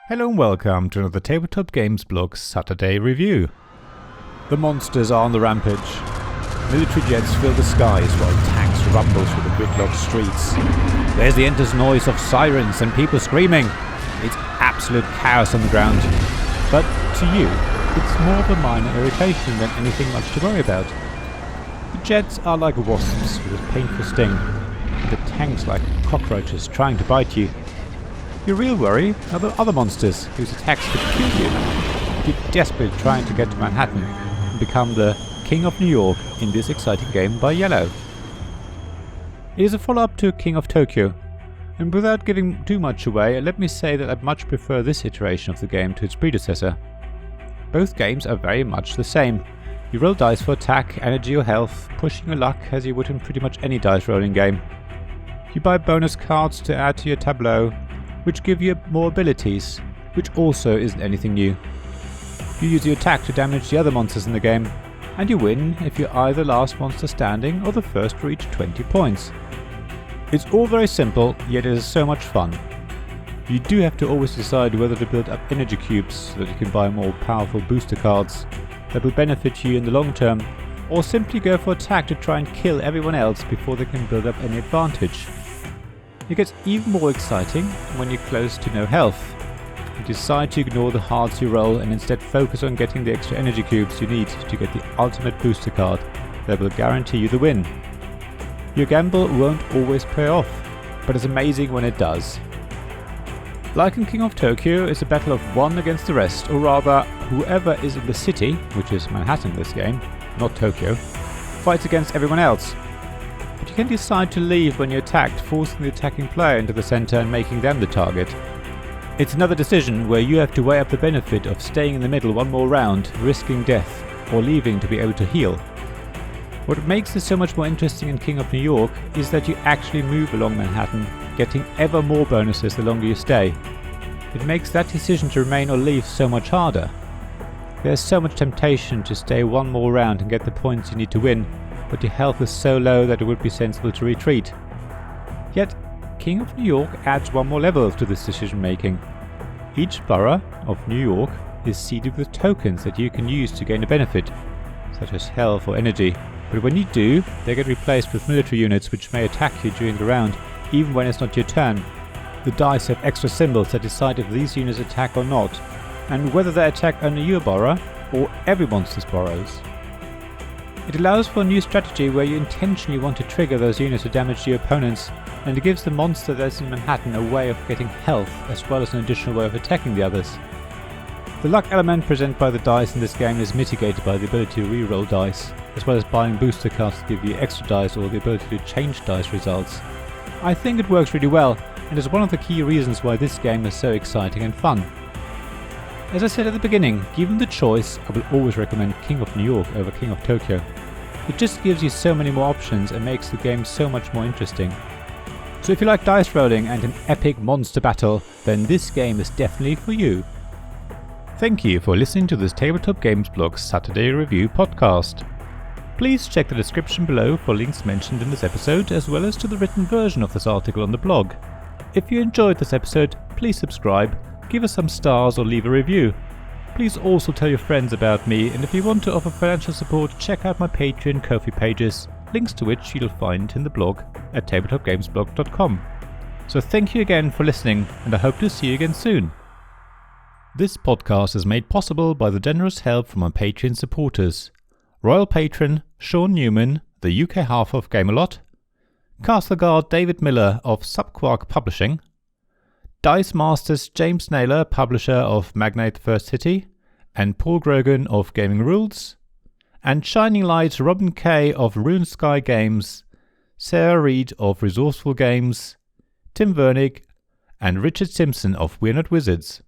Hello and welcome to another Tabletop Games blog Saturday review. The monsters are on the rampage. Military jets fill the skies while tanks rumble through the gridlocked streets. There's the endless noise of sirens and people screaming. It's absolute chaos on the ground. But to you, it's more of a minor irritation than anything much to worry about. The jets are like wasps with a painful sting, and the tanks like cockroaches trying to bite you. Your real worry are the other monsters whose attacks could kill you. You're desperately trying to get to Manhattan and become the King of New York in this exciting game by Iello. It is a follow-up to King of Tokyo, and without giving too much away, let me say that I much prefer this iteration of the game to its predecessor. Both games are very much the same. You roll dice for attack, energy or health, pushing your luck as you would in pretty much any dice rolling game. You buy bonus cards to add to your tableau, which give you more abilities, which also isn't anything new. You use your attack to damage the other monsters in the game, and you win if you're either last monster standing or the first to reach 20 points. It's all very simple, yet it is so much fun. You do have to always decide whether to build up energy cubes so that you can buy more powerful booster cards that will benefit you in the long term, or simply go for attack to try and kill everyone else before they can build up any advantage. It gets even more exciting when you're close to no health. You decide to ignore the hearts you roll and instead focus on getting the extra energy cubes you need to get the ultimate booster card that will guarantee you the win. Your gamble won't always pay off, but it's amazing when it does. Like in King of Tokyo, it's a battle of one against the rest, or rather, whoever is in the city, which is Manhattan in this game, not Tokyo, fights against everyone else. But you can decide to leave when you're attacked, forcing the attacking player into the center and making them the target. It's another decision where you have to weigh up the benefit of staying in the middle one more round, risking death, or leaving to be able to heal. What makes this so much more interesting in King of New York is that you actually move along Manhattan, getting ever more bonuses the longer you stay. It makes that decision to remain or leave so much harder. There's so much temptation to stay one more round and get the points you need to win, but your health is so low that it would be sensible to retreat. Yet, King of New York adds one more level to this decision making. Each borough of New York is seeded with tokens that you can use to gain a benefit, such as health or energy, but when you do, they get replaced with military units which may attack you during the round, even when it's not your turn. The dice have extra symbols that decide if these units attack or not, and whether they attack only your borough or every monster's boroughs. It allows for a new strategy where you intentionally want to trigger those units to damage your opponents, and it gives the monster that's in Manhattan a way of getting health as well as an additional way of attacking the others. The luck element presented by the dice in this game is mitigated by the ability to re-roll dice, as well as buying booster cards to give you extra dice or the ability to change dice results. I think it works really well, and is one of the key reasons why this game is so exciting and fun. As I said at the beginning, given the choice, I will always recommend King of New York over King of Tokyo. It just gives you so many more options and makes the game so much more interesting. So if you like dice rolling and an epic monster battle, then this game is definitely for you. Thank you for listening to this Tabletop Games blog Saturday review podcast. Please check the description below for links mentioned in this episode, as well as to the written version of this article on the blog. If you enjoyed this episode, please subscribe, give us some stars or leave a review. Please also tell your friends about me, and if you want to offer financial support, check out my Patreon and Ko-fi pages, links to which you'll find in the blog at tabletopgamesblog.com. So thank you again for listening, and I hope to see you again soon. This podcast is made possible by the generous help from my Patreon supporters: Royal Patron Sean Newman, the UK half of Gamelot, Castle Guard David Miller of Subquark Publishing, Dice Masters James Naylor, publisher of Magnate First City, and Paul Grogan of Gaming Rules, and Shining Light Robin Kay of Rune Sky Games, Sarah Reed of Resourceful Games, Tim Vernig, and Richard Simpson of We're Not Wizards.